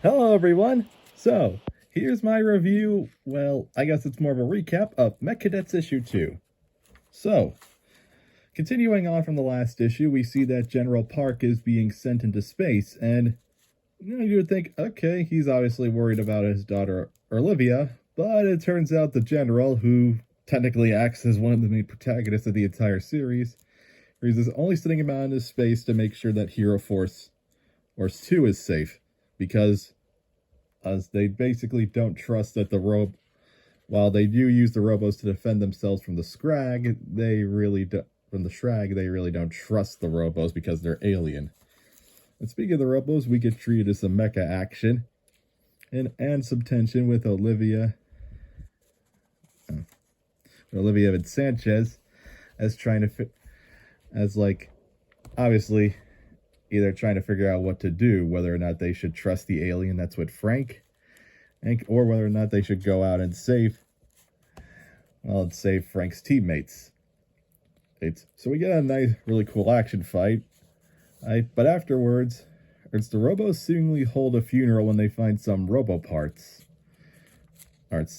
Hello everyone! So, here's my review, well, I guess it's more of a recap of Mech Cadets issue 2. So, continuing on from the last issue, we see that General Park is being sent into space, and you would think, okay, he's obviously worried about his daughter Olivia, but it turns out the General, who technically acts as one of the main protagonists of the entire series, is only sending him out into space to make sure that Hero Force 2 is safe, because as they basically don't trust that while they do use the robos to defend themselves from the Scrag, they really don't trust the robos because they're alien. And speaking of the robos, we get treated to some mecha action and some tension with Olivia and Sanchez as obviously either trying to figure out what to do, whether or not they should trust the alien that's with Frank, or whether or not they should go out and save Frank's teammates. So we get a nice, really cool action fight. But afterwards, the robos seemingly hold a funeral when they find some robo parts. And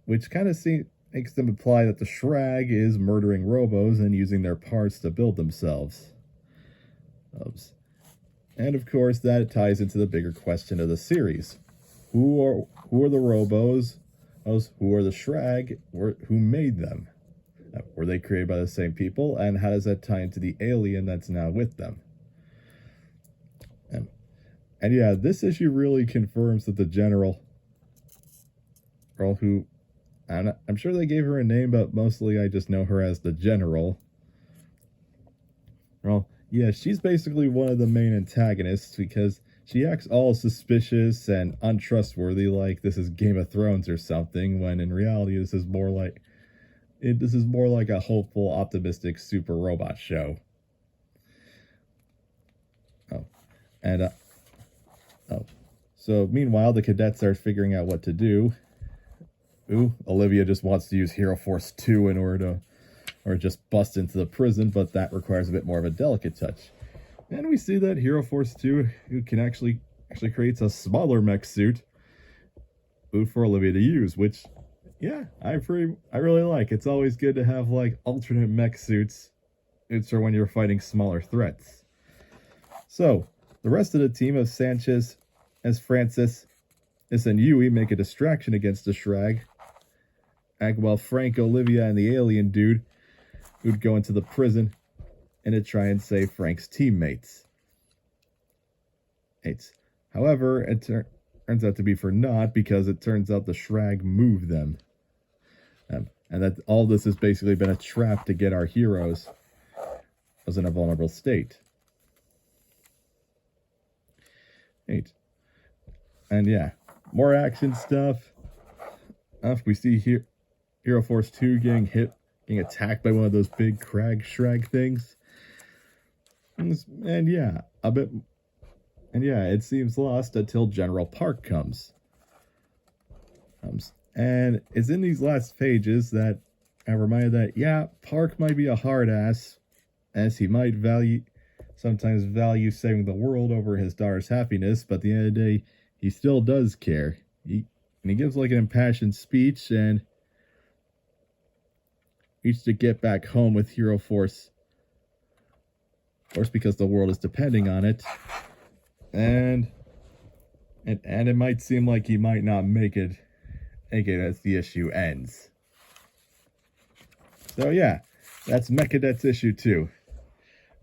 which kind of makes them imply that the Schrag is murdering robos and using their parts to build themselves. And of course, that ties into the bigger question of the series: who are the robos? Who are the Schrag? Who made them? Were they created by the same people? And how does that tie into the alien that's now with them? And yeah, this issue really confirms that the General, who I'm sure they gave her a name, but mostly I just know her as the General. Well, yeah, she's basically one of the main antagonists because she acts all suspicious and untrustworthy, like this is Game of Thrones or something, when in reality this is more like a hopeful, optimistic super robot show. So meanwhile, the cadets are figuring out what to do. Olivia just wants to use Hero Force 2 in order to, or just bust into the prison, but that requires a bit more of a delicate touch. And we see that Hero Force 2 can actually creates a smaller mech suit for Olivia to use, which, yeah, I really like. It's always good to have like alternate mech suits. It's for when you're fighting smaller threats. So the rest of the team of Sanchez as Francis, and Yui make a distraction against the Schrag, while Frank, Olivia, and the alien dude would go into the prison and to try and save Frank's teammates. However, it turns out to be for naught, because it turns out the Schrag moved them. And that all this has basically been a trap to get our heroes in a vulnerable state. And yeah, more action stuff. We see here Hero Force 2 getting attacked by one of those big Schrag things. And yeah, it seems lost until General Park comes. And it's in these last pages that I'm reminded that, yeah, Park might be a hard ass, as he might sometimes value saving the world over his daughter's happiness, but at the end of the day, he still does care. He gives like an impassioned speech and needs to get back home with Hero Force. Of course, because the world is depending on it. And it might seem like he might not make it as the issue ends. So yeah, that's Mech Cadets issue 2.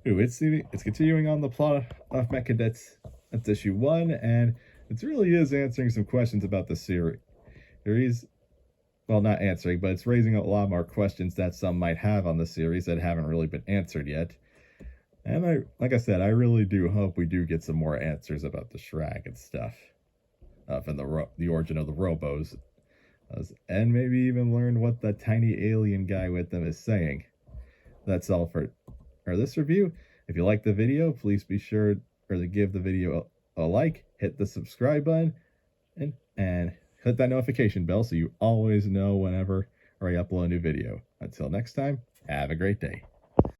It's continuing on the plot of Mech Cadets. That's issue 1, and it really is answering some questions about the series. Well, not answering, but it's raising a lot more questions that some might have on the series that haven't really been answered yet. And like I said, I really do hope we do get some more answers about the Schrag and stuff, and the origin of the robos, and maybe even learn what the tiny alien guy with them is saying. That's all for this review. If you like the video, please be sure to give the video a like, hit the subscribe button, and hit that notification bell so you always know whenever I upload a new video. Until next time, have a great day.